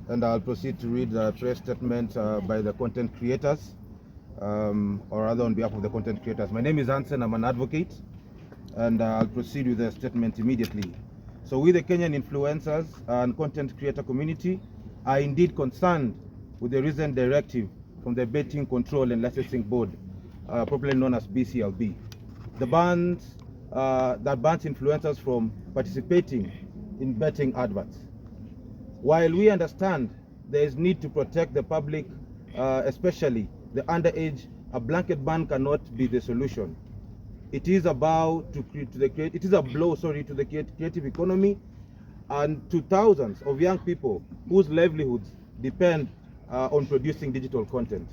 and I'll proceed to read the press statement by the content creators, or rather on behalf of the content creators. My name is Hansen, I'm an advocate, and I'll proceed with the statement immediately. So we, the Kenyan influencers and content creator community, are indeed concerned with the recent directive from the Betting Control and Licensing Board, popularly known as BCLB. The bans that bans influencers from participating in betting adverts. While we understand there is need to protect the public, especially the underage, a blanket ban cannot be the solution. It is about it is a blow, to the creative economy and to thousands of young people whose livelihoods depend on producing digital content.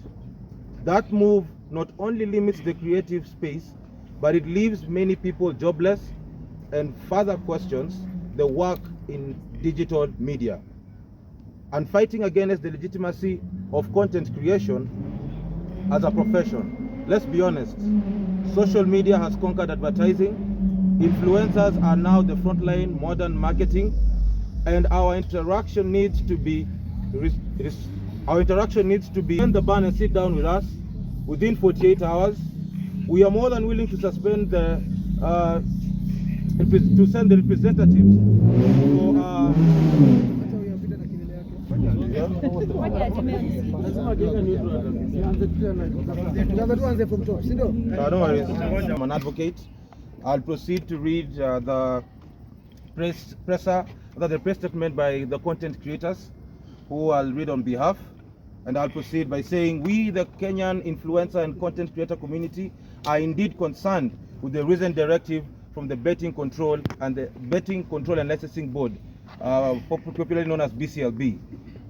That move not only limits the creative space, but it leaves many people jobless and further questions the work in digital media. And fighting against the legitimacy of content creation as a profession. Let's be honest, social media has conquered advertising. Influencers are now the frontline modern marketing, and our interaction needs to be when the ban and sit down with us within 48 hours. We are more than willing to suspend the to send the representatives no worries. I'm an advocate. I'll proceed to read the press statement by the content creators, who I'll read on behalf. And I'll proceed by saying, we, the Kenyan influencer and content creator community, are indeed concerned with the recent directive from the Betting Control and Licensing Board, popularly known as BCLB.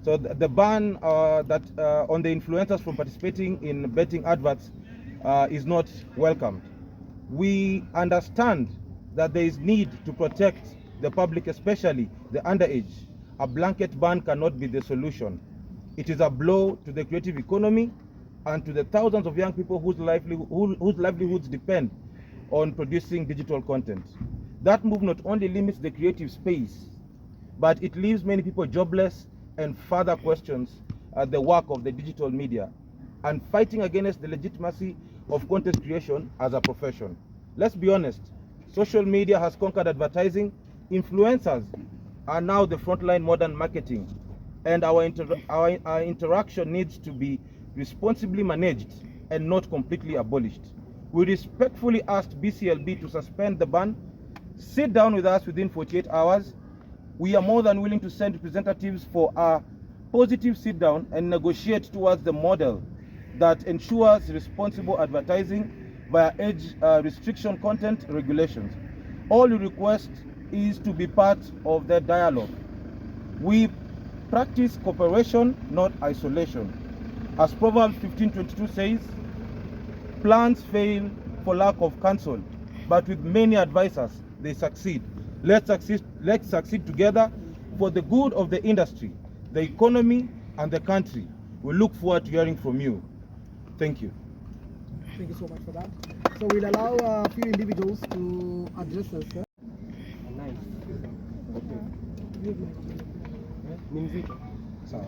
So the ban on the influencers from participating in betting adverts is not welcomed. We understand that there is need to protect the public, especially the underage. A blanket ban cannot be the solution. It is a blow to the creative economy and to the thousands of young people whose livelihoods depend on producing digital content. That move not only limits the creative space, but it leaves many people jobless and further questions the work of the digital media and fighting against the legitimacy of content creation as a profession. Let's be honest, social media has conquered advertising. Influencers are now the frontline modern marketing, and our interaction needs to be responsibly managed and not completely abolished. We respectfully asked BCLB to suspend the ban, sit down with us within 48 hours. We are more than willing to send representatives for a positive sit down and negotiate towards the model that ensures responsible advertising via age restriction content regulations. All we request is to be part of the dialogue. We practice cooperation, not isolation. As Proverbs 15:22 says, plans fail for lack of counsel, but with many advisors, they succeed. Let's succeed together for the good of the industry, the economy, and the country. We look forward to hearing from you. Thank you. Thank you so much for that. So we'll allow a few individuals to address us. Nice. So,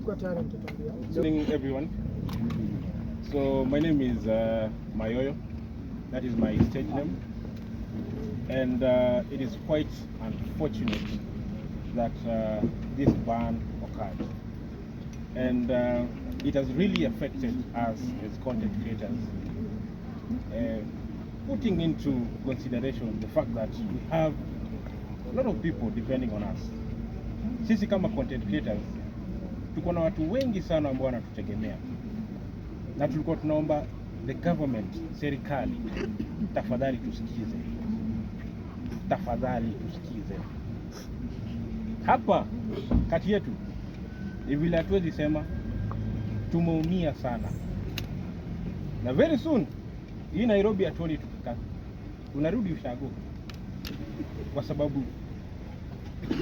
good morning everyone. So my name is Mayoyo. That is my stage name. And it is quite unfortunate that this ban occurred. And it has really affected us as content creators. Putting into consideration the fact that we have a lot of people depending on us. Sisi kama content creators tuko na watu wengi sana ambao wanatutegemea, na tulikuwa tunaomba the government, serikali, tafadhali tusikize, hapa kati yetu vile hatuwezi sema tumeumia sana, na very soon hii Nairobi hatuoni tukikaa, tunarudi ushago, kwa sababu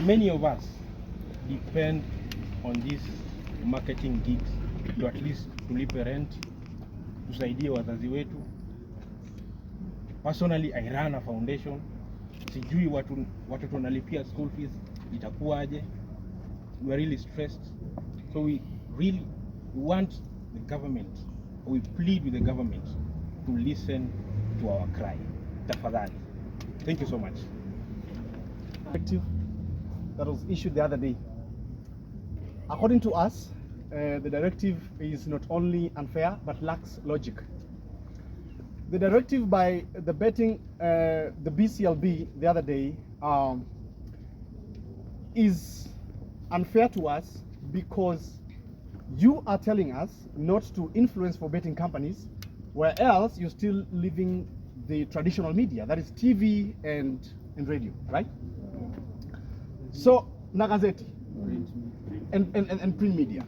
many of us depend on these marketing gigs to at least tulipe rent, tusaidie wazazi wetu. Personally, I run a foundation. Sijui watoto wanalipia school fees, itakuwaje. We are really stressed, so we want the government, we plead with the government to listen to our cry. Tafadhali. Thank you so much. Directive that was issued the other day. According to us, the directive is not only unfair but lacks logic. The directive by the betting, the BCLB the other day, is unfair to us because you are telling us not to influence for betting companies, where else you're still leaving the traditional media, that is TV and radio, right? So, Nagazeti and print media.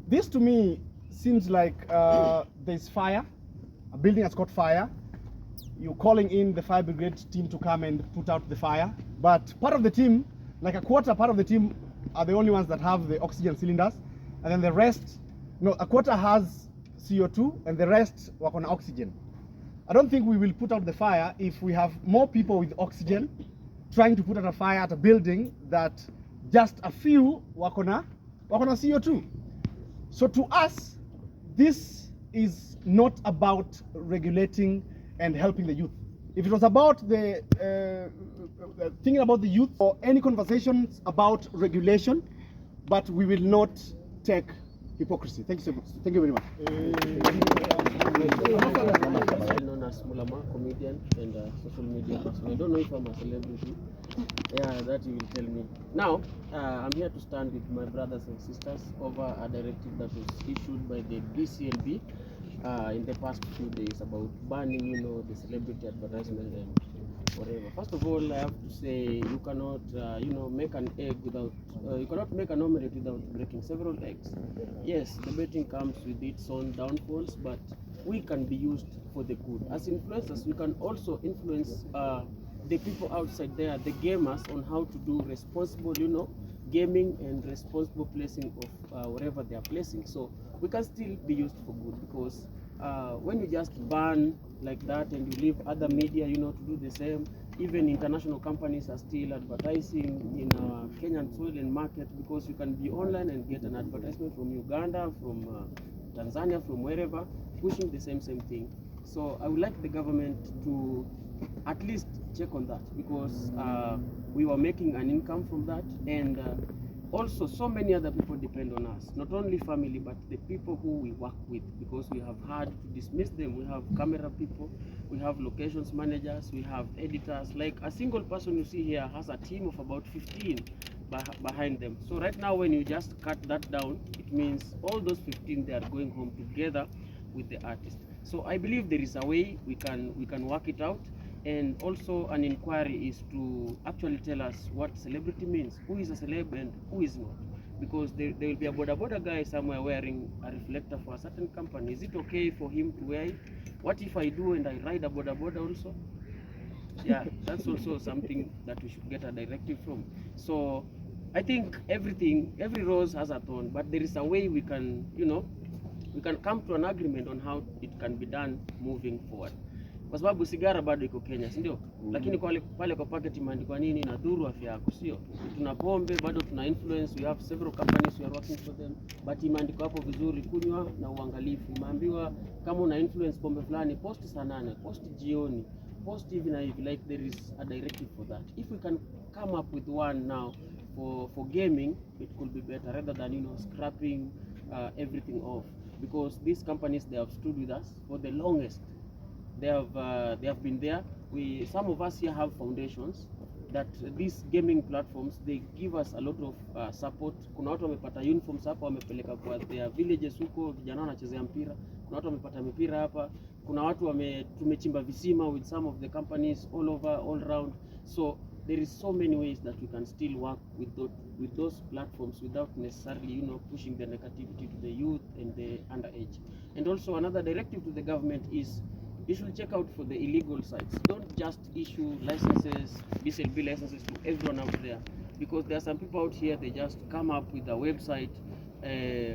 This to me seems like there's fire, a building has caught fire. You're calling in the fire brigade team to come and put out the fire, but part of the team, like a quarter part of the team, are the only ones that have the oxygen cylinders, and then the rest, no, a quarter has CO2 and the rest work on oxygen. I don't think we will put out the fire if we have more people with oxygen trying to put out a fire at a building that just a few work on a CO2. So to us, this is not about regulating and helping the youth. If it was about the thinking about the youth, or any conversations about regulation, but we will not take hypocrisy. Thank you so much. Thank you very much. Known as Mulama, comedian and social media person. I don't know if I'm a celebrity. Yeah, that you will tell me. Now, I'm here to stand with my brothers and sisters over a directive that was issued by the BCLB in the past few days about banning, the celebrity advertisement and whatever. First of all, I have to say you cannot, make an egg without, you cannot make an omelette without breaking several eggs. Yes, the betting comes with its own downfalls, but we can be used for the good. As influencers, we can also influence the people outside there, the gamers, on how to do responsible, gaming and responsible placing of whatever they are placing. So we can still be used for good, because when you just ban like that and you leave other media, to do the same, even international companies are still advertising in Kenyan soil and market, because you can be online and get an advertisement from Uganda, from Tanzania, from wherever, pushing the same thing. So I would like the government to at least check on that, because we were making an income from that, and also so many other people depend on us, not only family but the people who we work with, because we have had to dismiss them. We have camera people, we have locations managers, we have editors. Like a single person you see here has a team of about 15 behind them. So right now, when you just cut that down, it means all those 15, they are going home together with the artist. So I believe there is a way we can work it out. And also an inquiry is to actually tell us what celebrity means, who is a celeb and who is not. Because there will be a boda guy somewhere wearing a reflector for a certain company. Is it okay for him to wear it? What if I do and I ride a boda also? Yeah, that's also something that we should get a directive from. So I think every rose has a thorn, but there is a way we can, we can come to an agreement on how it can be done moving forward. Kwa sababu sigara bado iko Kenya, si ndio? Lakini pale kwa packet imeandikwa nini, inadhuru afya yako, sio? Tuna pombe bado tuna influence, we have several companies we are working for them, but imeandikwa hapo vizuri, kunywa na uangalifu. Imeambiwa kama una influence pombe fulani, post saa 8, post jioni, post hivi na hivi, like there is a directive for that. If we can come up with one now for gaming, it could be better rather than scrapping everything off, because these companies, they have stood with us for the longest. They have been there. Some of us here have foundations that these gaming platforms, they give us a lot of support. Kuna watu wamepata uniforms hapa, wamepeleka kwa their villages huko, vijana wanachezea mpira. Kuna watu wamepata mipira hapa. Kuna watu tumechimba visima with some of the companies all around. So there is so many ways that we can still work with those platforms without necessarily pushing the negativity to the youth and the underage. And also another directive to the government is, you should check out for the illegal sites. Don't just issue licenses, BCLB licenses to everyone out there, because there are some people out here, they just come up with a website,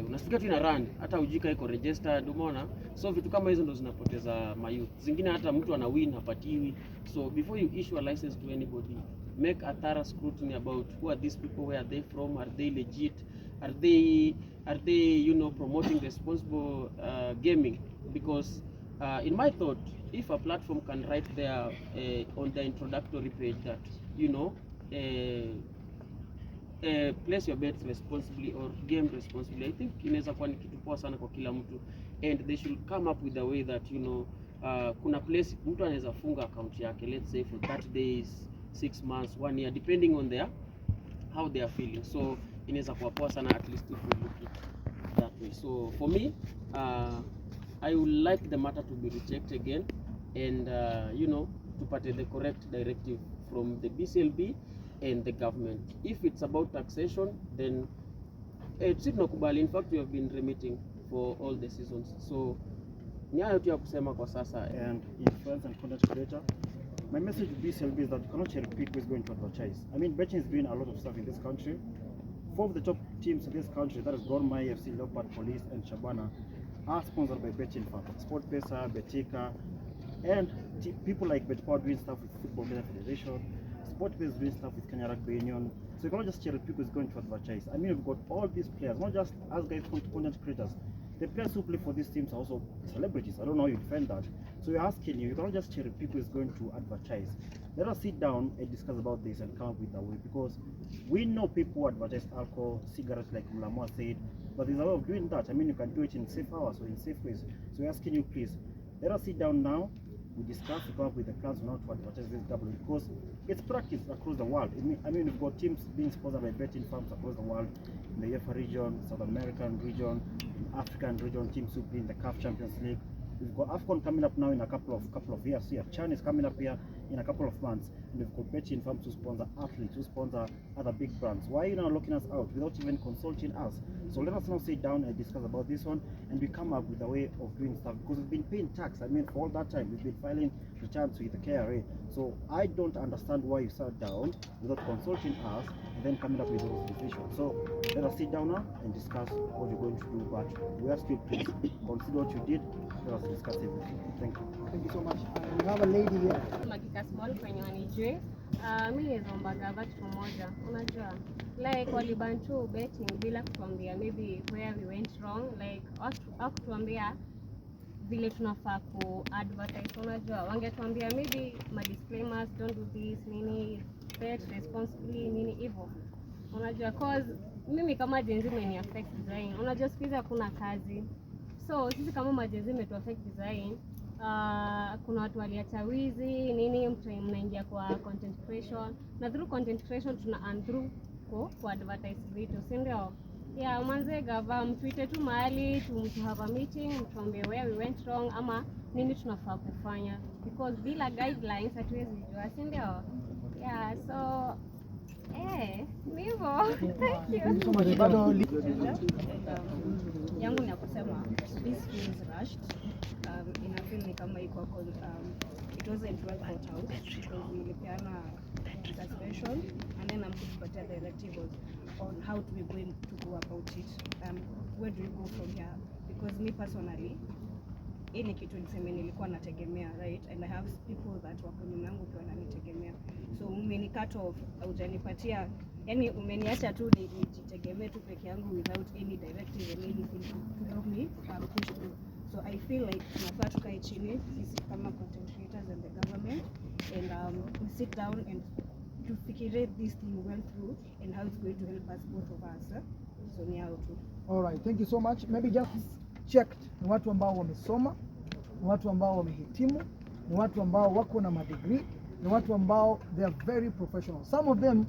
unasikia tu ina run, hata ujika iko registered, umeona? So vitu kama hizo ndo zinapoteza mayouth. Zingine hata mtu ana win hapatiwi. So before you issue a license to anybody, make a thorough scrutiny about who are these people, where are they from, are they legit, are they promoting responsible gaming? Because in my thought, if a platform can write there on the introductory page that place your bets responsibly or game responsibly, I think inaweza kuwa ni kitu poa sana kwa kila mtu, and they should come up with a way that kuna place mtu anaweza funga account yake, let's say for 30 days, 6 months, 1 year, depending on how they are feeling. So inaweza kuwa poa sana, at least if we look it that way. So for me, I would like the matter to be rechecked again, and tupate the correct directive from the BCLB and the government. If it's about taxation, then it's tunakubali. In fact, we have been remitting for all the seasons. So ni hayo tu ya kusema kwa sasa. And influence and content creator, my message to BCLB is that you cannot cherry pick who is going to advertise. I mean, betting is doing a lot of stuff in this country. 4 of the top teams in this country, that is Gor Mahia FC, Leopard Police, and Shabana, are sponsored by betting firms, SportPesa, Betika, and people like BetPower doing stuff with Football Kenya Federation. SportPesa is doing stuff with Kenya Rugby Union. So you cannot just cherry pick who is going to advertise. I mean, we've got all these players, not just us guys, content creators. The players who play for these teams are also celebrities. I don't know how you defend that. So we're asking you cannot just cherry pick who is going to advertise. Let us sit down and discuss about this and come up with a way, because we know people who advertise alcohol, cigarettes, like Mulamwa said, but there's a way of doing that. I mean, you can do it in safe hours or in safe ways. So we're asking you, please, let us sit down now. We discuss, we come up with the plans on how to advertise this gambling, because it's practiced across the world. I mean, we've got teams being sponsored by betting firms across the world, in the UEFA region, South American region, in African region, teams who play in the CAF Champions League. We've got AFCON coming up now in a couple of years here. Chan is coming up here in a couple of months. And we've got betting firms to sponsor athletes, to sponsor other big brands. Why are you now locking us out without even consulting us? So let us now sit down and discuss about this one, and we come up with a way of doing stuff, because we've been paying tax. I mean, for all that time, we've been filing returns with the KRA. So I don't understand why you sat down without consulting us and then coming up with those decisions. So let us sit down now and discuss what you're going to do. But we ask you, please consider what you did. Let us discuss everything. Thank you. Thank you so much. We have a lady here. Makika Small kwenye wanijue. Mimi nizomba gava kitu moja. Unajua, like walibantu betting bila kutuambia maybe where we went wrong, like hawakutuambia vile tunafaa ku advertise. Unajua, wangetuambia maybe ma disclaimers, don't do this, nini, bet responsibly, nini hivyo. Unajua, cause mimi kama jenzi meni affect design. Unajua, siku hizi hakuna kazi. So sisi kama majenzi metu affect design, kuna watu waliacha wizi nini, mnaingia kwa content creation, na through content creation tuna earn through ku advertise vitu, si ndio? Yeah, manze gava mtuite tu mahali to have a meeting, mtuambie where we went wrong ama nini tunafaa kufanya, because bila guidelines hatuwezi jua, si ndio? Yeah, so hivyo. Thank you. Bado yangu ni ya kusema this feels rushed. Ina feel ni kama iko it wasn't well thought out, because nilipeana suspension and then I'm going to put a directive on how to be going to go about it. Where do we go from here? Because me personally, hii ni kitu niseme nilikuwa nategemea, right? And I have people that wako nyuma yangu pia wananitegemea. So umeni cut off, hujanipatia, yani umeniacha tu nijitegemee tu peke yangu without any directive and anything to help me push through. So I feel like tunafaa tukae chini sisi kama content creators and the government, and we sit down and to figure this thing well through and how it's going to help us, both of us. So ni hao tu. all right, thank you so much. Maybe just checked, ni watu ambao wamesoma, ni watu ambao wamehitimu, ni watu ambao wako na madegree, ni watu ambao they are very professional. Some of them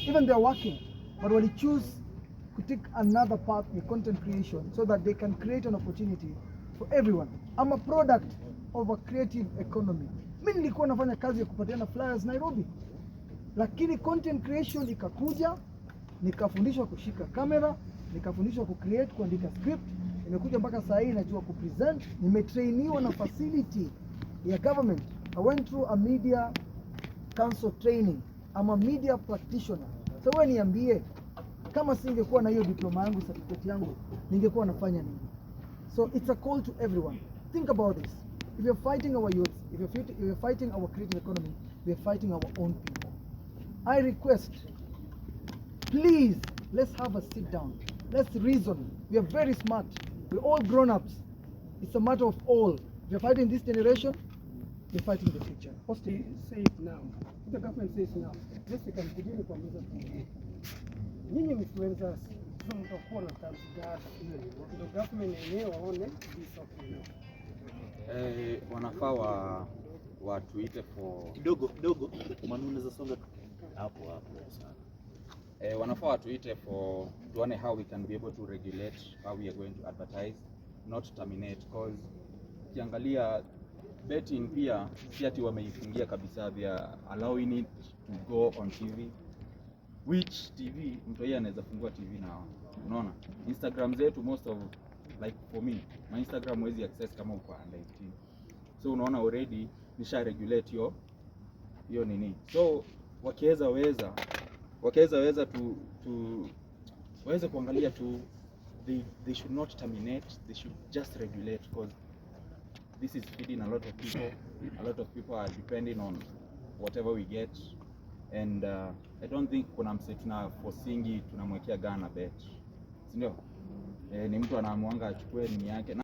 even they are working, but wali choose to take another path in content creation so that they can create an opportunity for everyone. I'm a product of a creative economy. Mimi nilikuwa nafanya kazi ya kupatiana flyers Nairobi, lakini content creation ikakuja, nikafundishwa kushika kamera, nikafundishwa kucreate, kuandika script, nimekuja mpaka saa hii najua kupresent, nimetrainiwa na facility ya government. I went through a media council training. I'm a media practitioner. So wewe niambie, kama singekuwa na hiyo diploma yangu, certificate yangu, ningekuwa nafanya nini? So it's a call to everyone. Think about this. If you're fighting our youth, if you're fighting our creative economy, we're fighting our own people. I request, please, let's have a sit down. Let's reason. We are very smart. We're all grown-ups. It's a matter of all. We're fighting this generation, we're fighting the future. They say it now. The government says now. Just you can begin kwa meza tu. Nyinyi influencers sasa mtakuwa na kazi gani? The government yenyewe waone this okay now. Wanafaa watuite for Kidogo maana unaweza songa hapo sana. Wanafaa watuite for tuone how we can be able to regulate how we are going to advertise, not terminate, because ukiangalia betting pia si ati wameifungia kabisa, they are allowing it to go on TV, which TV mtu yeye anaweza fungua TV na unaona Instagram zetu, most of like for me my Instagram huwezi access kama uko under 18, so unaona already nisha regulate hiyo nini, so wakiweza weza waweze kuangalia tu, they should not terminate, they should just regulate, because this is feeding a lot of people. A lot of people are depending on whatever we get, and I don't think kuna mse tuna forcing tunamwekea gana bet, si ndio? Ni mtu anaamua achukue nini yake.